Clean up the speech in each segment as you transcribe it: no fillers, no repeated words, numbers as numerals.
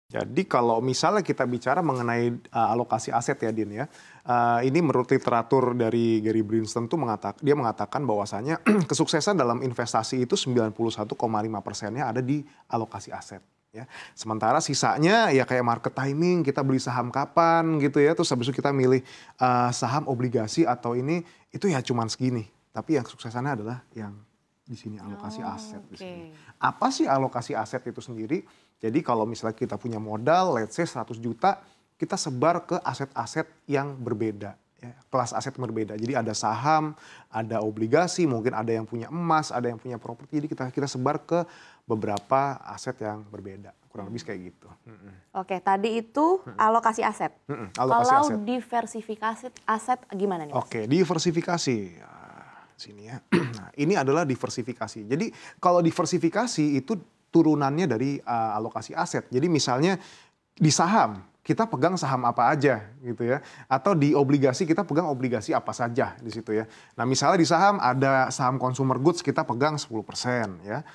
Jadi kalau misalnya kita bicara mengenai alokasi aset ya Din ya, ini menurut literatur dari Gary Brinson tuh dia mengatakan bahwasanya kesuksesan dalam investasi itu 91,5%-nya ada di alokasi aset ya. Sementara sisanya ya kayak market timing, kita beli saham kapan gitu ya, terus habis itu kita milih saham, obligasi atau ini, itu ya cuman segini. Tapi yang kesuksesannya adalah yang di sini alokasi aset di sini. Oke. Apa sih alokasi aset itu sendiri? Jadi kalau misalnya kita punya modal, let's say 100 juta, kita sebar ke aset-aset yang berbeda. Ya, kelas aset yang berbeda. Jadi ada saham, ada obligasi, mungkin ada yang punya emas, ada yang punya properti. Jadi kita sebar ke beberapa aset yang berbeda. Kurang lebih kayak gitu. Oke, tadi itu alokasi aset. Alokasi Kalau aset. diversifikasi aset gimana nih, Mas? Oke, diversifikasi. Sini ya. Nah, ini adalah diversifikasi. Jadi kalau diversifikasi itu turunannya dari alokasi aset. Jadi misalnya di saham, kita pegang saham apa aja gitu ya. Atau di obligasi, kita pegang obligasi apa saja di situ ya. Nah misalnya di saham ada saham consumer goods, kita pegang 10% ya.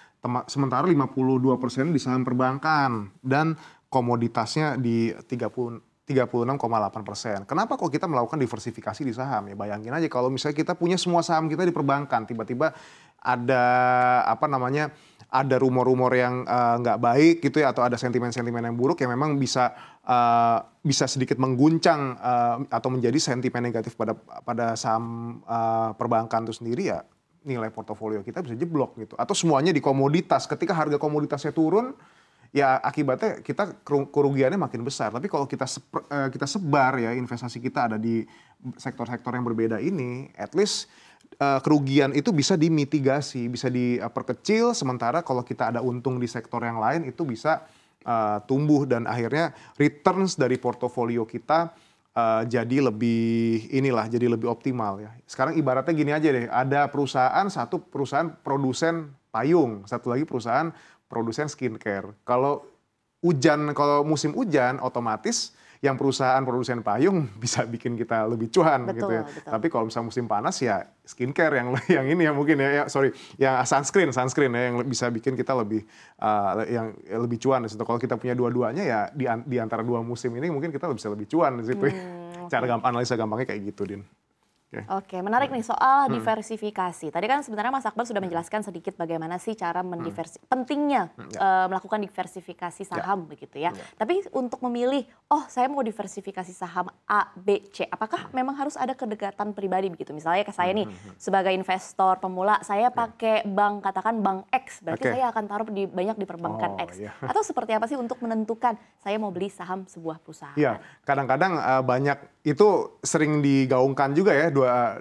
Sementara 52% di saham perbankan. Dan komoditasnya di 36,8%. Kenapa kok kita melakukan diversifikasi di saham? Ya bayangin aja kalau misalnya kita punya semua saham kita di perbankan, tiba-tiba ada ada rumor-rumor yang nggak baik gitu ya, atau ada sentimen-sentimen yang buruk yang memang bisa sedikit mengguncang atau menjadi sentimen negatif pada saham perbankan itu sendiri, ya nilai portofolio kita bisa jeblok gitu. Atau semuanya di komoditas, ketika harga komoditasnya turun, ya akibatnya kita kerugiannya makin besar. Tapi kalau kita sebar ya investasi kita ada di sektor-sektor yang berbeda ini, at least kerugian itu bisa dimitigasi, bisa diperkecil. Sementara kalau kita ada untung di sektor yang lain itu bisa tumbuh dan akhirnya returns dari portofolio kita jadi lebih optimal ya. Sekarang ibaratnya gini aja deh, ada satu perusahaan produsen payung, satu lagi perusahaan produsen skincare. Kalau musim hujan, otomatis yang perusahaan produsen payung bisa bikin kita lebih cuan gitu ya. Betul. Tapi kalau misalnya musim panas ya skincare yang ini ya mungkin yang sunscreen ya yang bisa bikin kita yang lebih cuan di situ. Kalau kita punya dua-duanya ya di antara dua musim ini mungkin kita bisa lebih cuan di situ. Cara analisa gampangnya kayak gitu, Din. Oke, menarik nih soal diversifikasi. Tadi kan sebenarnya Mas Akbar sudah menjelaskan sedikit bagaimana sih cara pentingnya melakukan diversifikasi saham begitu ya. Tapi untuk memilih, saya mau diversifikasi saham A, B, C. Apakah memang harus ada kedekatan pribadi begitu? Misalnya ke saya nih sebagai investor pemula, saya pakai bank, katakan bank X, berarti saya akan taruh banyak di perbankan X. Atau seperti apa sih untuk menentukan saya mau beli saham sebuah perusahaan? Iya, kadang-kadang banyak itu sering digaungkan juga ya,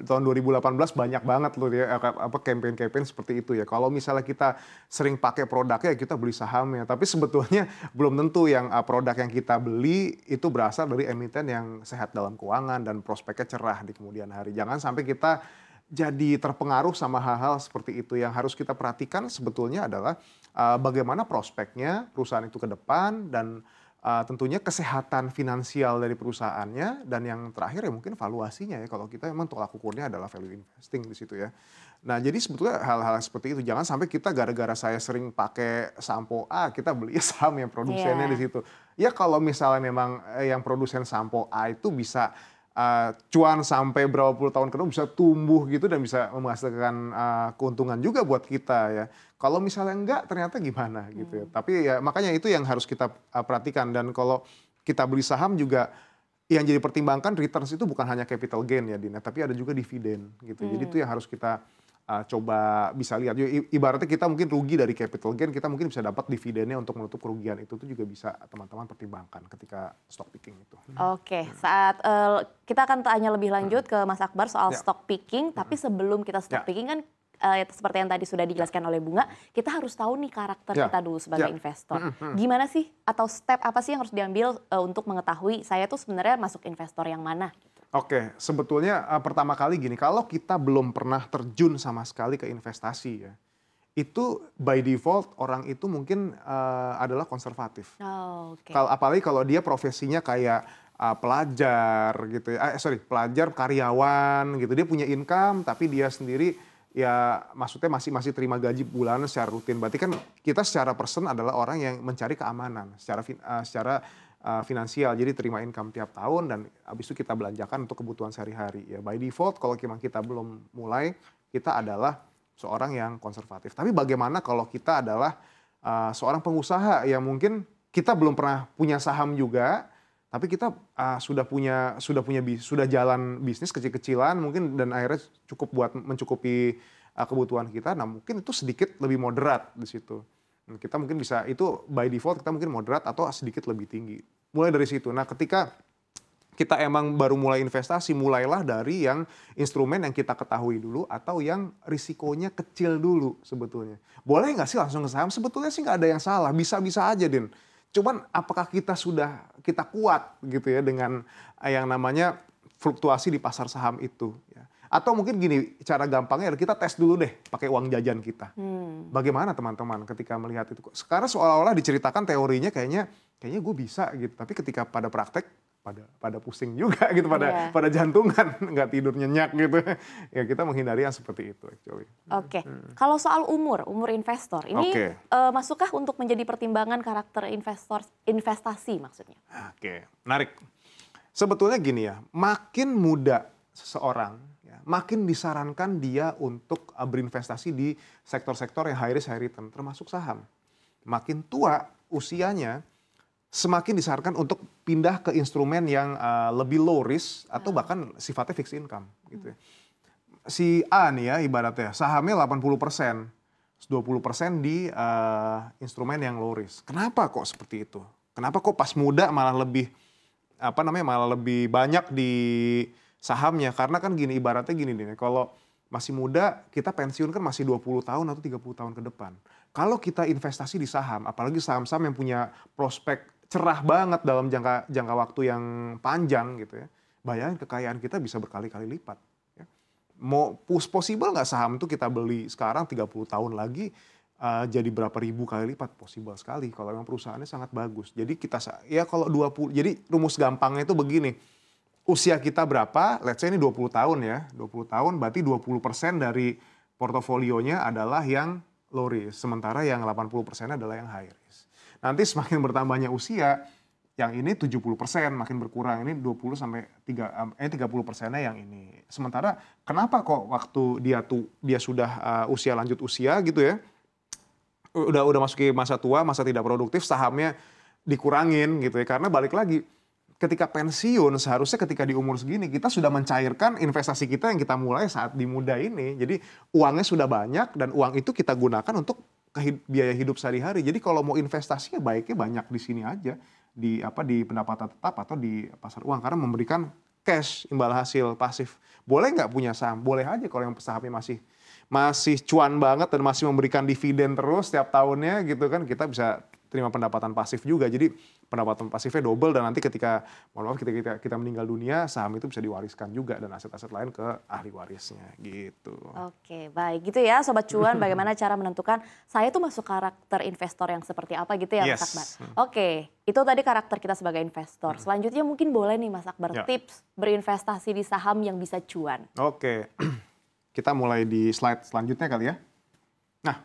tahun 2018 banyak banget loh ya campaign-campaign seperti itu ya. Kalau misalnya kita sering pakai produknya, kita beli sahamnya. Tapi sebetulnya belum tentu yang produk yang kita beli itu berasal dari emiten yang sehat dalam keuangan dan prospeknya cerah di kemudian hari. Jangan sampai kita jadi terpengaruh sama hal-hal seperti itu. Yang harus kita perhatikan sebetulnya adalah bagaimana prospeknya perusahaan itu ke depan dan tentunya kesehatan finansial dari perusahaannya, dan yang terakhir ya mungkin valuasinya ya, kalau kita memang tolak ukurnya adalah value investing di situ ya. Nah jadi sebetulnya hal-hal seperti itu jangan sampai kita gara-gara saya sering pakai sampo A kita beli saham yang produsennya di situ. Ya kalau misalnya memang yang produsen sampo A itu bisa cuan sampai berapa puluh tahun ke depan, bisa tumbuh gitu dan bisa menghasilkan keuntungan juga buat kita ya. Kalau misalnya enggak ternyata gimana gitu ya. Tapi ya makanya itu yang harus kita perhatikan, dan kalau kita beli saham juga yang jadi pertimbangkan returns itu bukan hanya capital gain ya Dina, tapi ada juga dividen gitu. Jadi itu yang harus kita coba bisa lihat. Ibaratnya kita mungkin rugi dari capital gain, kita mungkin bisa dapat dividennya untuk menutup kerugian itu tuh juga bisa teman-teman pertimbangkan ketika stock picking itu. Oke, saat kita akan tanya lebih lanjut ke Mas Akbar soal stock picking, tapi sebelum kita stock picking kan seperti yang tadi sudah dijelaskan oleh Bunga, kita harus tahu nih karakter kita dulu sebagai investor. Gimana sih atau step apa sih yang harus diambil untuk mengetahui saya tuh sebenarnya masuk investor yang mana? Oke, sebetulnya pertama kali gini, kalau kita belum pernah terjun sama sekali ke investasi ya, itu by default orang itu mungkin adalah konservatif. Apalagi kalau dia profesinya kayak pelajar gitu ya, pelajar karyawan gitu, dia punya income tapi dia sendiri ya maksudnya masih terima gaji bulanan secara rutin. Berarti kan kita secara person adalah orang yang mencari keamanan secara finansial. Jadi terima income tiap tahun dan habis itu kita belanjakan untuk kebutuhan sehari-hari. Ya by default kalau memang kita belum mulai, kita adalah seorang yang konservatif. Tapi bagaimana kalau kita adalah seorang pengusaha yang mungkin kita belum pernah punya saham juga, tapi kita sudah jalan bisnis kecil-kecilan mungkin dan akhirnya cukup buat mencukupi kebutuhan kita. Nah mungkin itu sedikit lebih moderat di situ. Kita mungkin bisa itu by default kita mungkin moderat atau sedikit lebih tinggi. Mulai dari situ. Nah ketika kita emang baru mulai investasi, mulailah dari yang instrumen yang kita ketahui dulu atau yang risikonya kecil dulu sebetulnya. Boleh nggak sih langsung ke saham? Sebetulnya sih nggak ada yang salah, bisa-bisa aja Din. Cuman apakah kita kuat gitu ya dengan yang namanya fluktuasi di pasar saham itu ya. Atau mungkin gini, cara gampangnya kita tes dulu deh pakai uang jajan kita. Bagaimana teman-teman ketika melihat itu? Sekarang seolah-olah diceritakan teorinya kayaknya gue bisa gitu, tapi ketika pada praktek pada pusing juga gitu, pada jantungan, nggak tidur nyenyak gitu. Ya kita menghindari yang seperti itu actually. Oke. Kalau soal umur investor, ini masukkah untuk menjadi pertimbangan karakter investasi maksudnya? Oke, menarik. Sebetulnya gini ya, makin muda seseorang, ya, makin disarankan dia untuk berinvestasi di sektor-sektor yang high risk, high return, termasuk saham. Makin tua usianya, semakin disarankan untuk pindah ke instrumen yang lebih low risk atau bahkan sifatnya fixed income gitu ya. Si A nih ya ibaratnya sahamnya 80%, 20% di instrumen yang low risk. Kenapa kok seperti itu? Kenapa kok pas muda malah lebih banyak di sahamnya? Karena kan gini ibaratnya gini nih, kalau masih muda kita pensiun kan masih 20 tahun atau 30 tahun ke depan. Kalau kita investasi di saham, apalagi saham-saham yang punya prospek cerah banget dalam jangka waktu yang panjang gitu ya. Bayangin kekayaan kita bisa berkali-kali lipat. Ya. Mau possible nggak saham itu kita beli sekarang 30 tahun lagi jadi berapa ribu kali lipat? Possible sekali kalau memang perusahaannya sangat bagus. Jadi kalau 20, jadi rumus gampangnya itu begini. Usia kita berapa? Let's say ini 20 tahun ya. 20 tahun berarti 20% dari portofolionya adalah yang low risk. Sementara yang 80% adalah yang high risk. Nanti semakin bertambahnya usia, yang ini 70% makin berkurang. Ini 30%-nya yang ini. Sementara kenapa kok waktu dia sudah lanjut usia gitu ya, udah masuki masa tua, masa tidak produktif, sahamnya dikurangin gitu ya. Karena balik lagi, ketika pensiun seharusnya ketika di umur segini kita sudah mencairkan investasi kita yang kita mulai saat di muda ini. Jadi uangnya sudah banyak dan uang itu kita gunakan untuk biaya hidup sehari-hari. Jadi kalau mau investasinya baiknya banyak di sini aja, di pendapatan tetap atau di pasar uang karena memberikan cash imbal hasil pasif. Boleh nggak punya saham? Boleh aja kalau yang sahamnya masih cuan banget dan masih memberikan dividen terus setiap tahunnya gitu kan, kita bisa terima pendapatan pasif juga. Jadi pendapatan pasifnya double dan nanti ketika kita meninggal dunia, saham itu bisa diwariskan juga dan aset-aset lain ke ahli warisnya gitu. Oke, baik gitu ya Sobat Cuan, bagaimana cara menentukan saya tuh masuk karakter investor yang seperti apa gitu ya Mas Akbar. Oke, itu tadi karakter kita sebagai investor. Selanjutnya mungkin boleh nih Mas Akbar tips berinvestasi di saham yang bisa cuan. Oke, kita mulai di slide selanjutnya kali ya. Nah,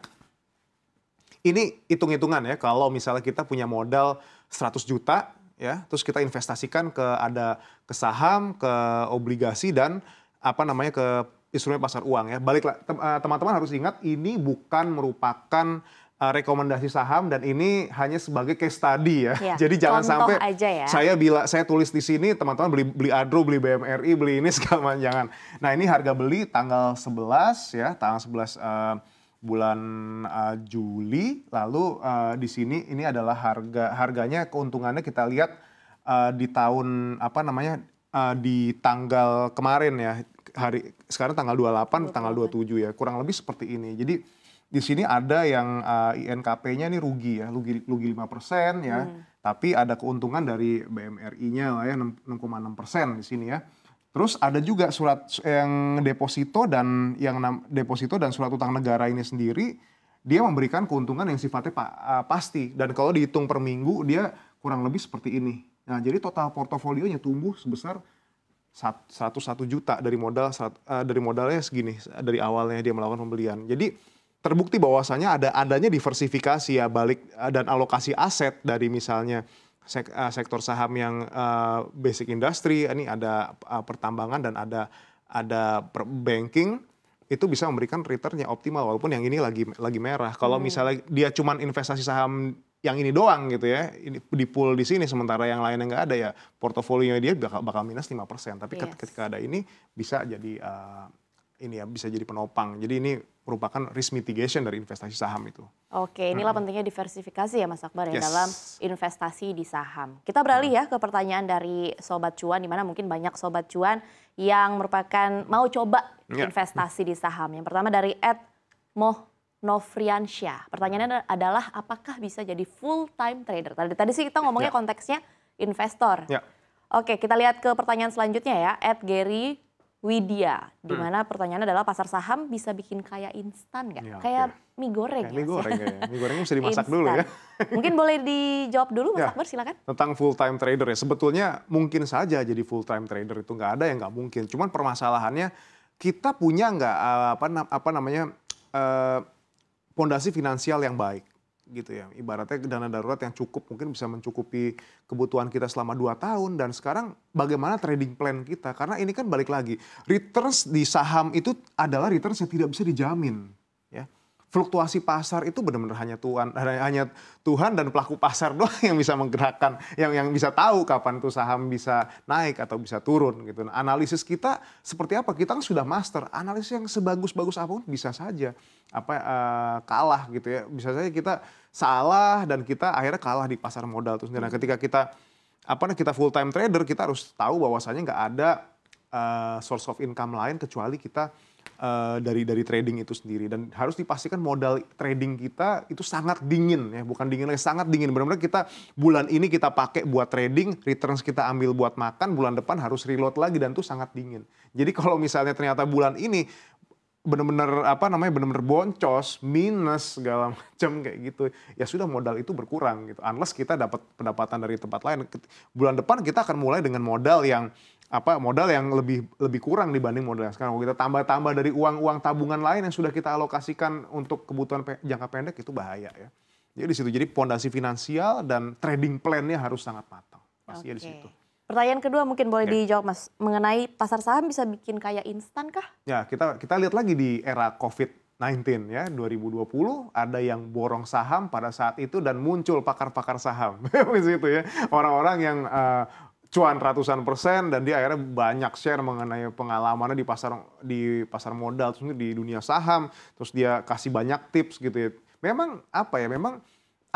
ini hitung-hitungan ya, kalau misalnya kita punya modal 100 juta ya, terus kita investasikan ke saham, ke obligasi dan ke instrumen pasar uang ya. Baliklah teman-teman harus ingat ini bukan merupakan rekomendasi saham dan ini hanya sebagai case study ya. Jadi jangan sampai ya. saya tulis di sini teman-teman beli Adro, beli BMRI, beli ini segala jangan. Nah, ini harga beli tanggal 11 ya, tanggal 11 bulan Juli, lalu di sini ini adalah harganya, keuntungannya kita lihat di tahun di tanggal kemarin ya, sekarang tanggal 28, tanggal 27 ya, kurang lebih seperti ini. Jadi di sini ada yang INKP-nya ini rugi 5% ya, tapi ada keuntungan dari BMRI-nya lah ya 6,6% di sini ya. Terus ada juga surat yang deposito dan surat utang negara ini sendiri, dia memberikan keuntungan yang sifatnya pasti. Dan kalau dihitung per minggu dia kurang lebih seperti ini. Nah, jadi total portofolionya tumbuh sebesar 101 juta dari dari modalnya segini dari awalnya dia melakukan pembelian. Jadi terbukti bahwasanya adanya diversifikasi ya dan alokasi aset dari misalnya sektor saham yang basic industry, ini ada pertambangan dan ada banking, itu bisa memberikan return yang optimal walaupun yang ini lagi merah. Kalau misalnya dia cuman investasi saham yang ini doang gitu ya, ini di pool di sini sementara yang lainnya nggak ada ya, portofolionya dia bakal minus 5%. Tapi ketika ada ini bisa jadi bisa jadi penopang. Jadi ini merupakan risk mitigation dari investasi saham itu. Oke, inilah pentingnya diversifikasi ya Mas Akbar ya dalam investasi di saham. Kita beralih ya ke pertanyaan dari Sobat Cuan, di mana mungkin banyak Sobat Cuan yang mau coba investasi di saham. Yang pertama dari Nofriansyah. Pertanyaannya adalah apakah bisa jadi full time trader? Tadi sih kita ngomongnya konteksnya investor. Oke, kita lihat ke pertanyaan selanjutnya ya. Gary Widya, di mana pertanyaannya adalah pasar saham bisa bikin kaya instan nggak? Kayak mie goreng. Mie goreng ya. Mie gorengnya bisa dimasak dulu ya. Mungkin boleh dijawab dulu Mas Akbar, silakan. Tentang full time trader ya, sebetulnya mungkin saja jadi full time trader, itu nggak ada yang nggak mungkin. Cuman permasalahannya kita punya nggak pondasi finansial yang baik gitu ya. Ibaratnya dana darurat yang cukup mungkin bisa mencukupi kebutuhan kita selama 2 tahun. Dan sekarang bagaimana trading plan kita? Karena ini kan balik lagi, returns di saham itu adalah returns yang tidak bisa dijamin. Ya. Fluktuasi pasar itu benar-benar hanya Tuhan dan pelaku pasar doang yang bisa menggerakkan, yang bisa tahu kapan tuh saham bisa naik atau bisa turun gitu. Nah, analisis kita seperti apa? Kita kan sudah master. Analisis yang sebagus-bagus apapun bisa saja kalah gitu ya. Bisa saja kita salah dan kita akhirnya kalah di pasar modal itu sendiri. Nah, ketika kita full time trader, kita harus tahu bahwasanya nggak ada source of income lain kecuali kita dari trading itu sendiri, dan harus dipastikan modal trading kita itu sangat dingin ya, bukan dingin lagi, sangat dingin. Benar-benar kita bulan ini kita pakai buat trading, returns kita ambil buat makan, bulan depan harus reload lagi dan itu sangat dingin. Jadi kalau misalnya ternyata bulan ini benar-benar boncos, minus segala macam kayak gitu, ya sudah modal itu berkurang gitu. Unless kita dapat pendapatan dari tempat lain. Bulan depan kita akan mulai dengan modal yang lebih kurang dibanding modal yang sekarang. Kalau kita tambah dari uang tabungan lain yang sudah kita alokasikan untuk kebutuhan jangka pendek, itu bahaya ya. Jadi di situ, jadi pondasi finansial dan trading plan-nya harus sangat matang. Pastinya di situ. Pertanyaan kedua mungkin boleh dijawab Mas, mengenai pasar saham bisa bikin kaya instan kah? Ya, kita lihat lagi di era COVID-19 ya, 2020 ada yang borong saham pada saat itu dan muncul pakar-pakar saham di situ ya. Orang-orang yang cuan ratusan persen dan dia akhirnya banyak share mengenai pengalamannya di pasar modal, terus di dunia saham, terus dia kasih banyak tips gitu ya. Memang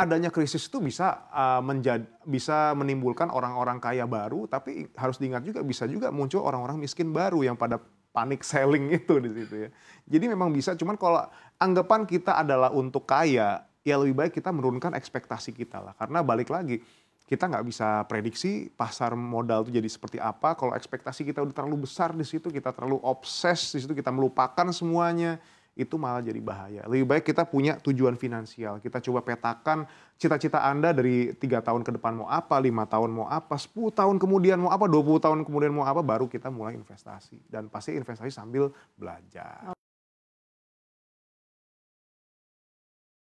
adanya krisis itu bisa menimbulkan orang-orang kaya baru, tapi harus diingat juga bisa juga muncul orang-orang miskin baru yang pada panik selling itu di situ ya. Jadi memang bisa, cuman kalau anggapan kita adalah untuk kaya, ya lebih baik kita menurunkan ekspektasi kita lah. Karena balik lagi, kita nggak bisa prediksi pasar modal itu jadi seperti apa. Kalau ekspektasi kita udah terlalu besar di situ, kita terlalu obses di situ, kita melupakan semuanya, itu malah jadi bahaya. Lebih baik kita punya tujuan finansial. Kita coba petakan cita-cita Anda dari 3 tahun ke depan mau apa, 5 tahun mau apa, 10 tahun kemudian mau apa, 20 tahun kemudian mau apa, baru kita mulai investasi. Dan pasti investasi sambil belajar.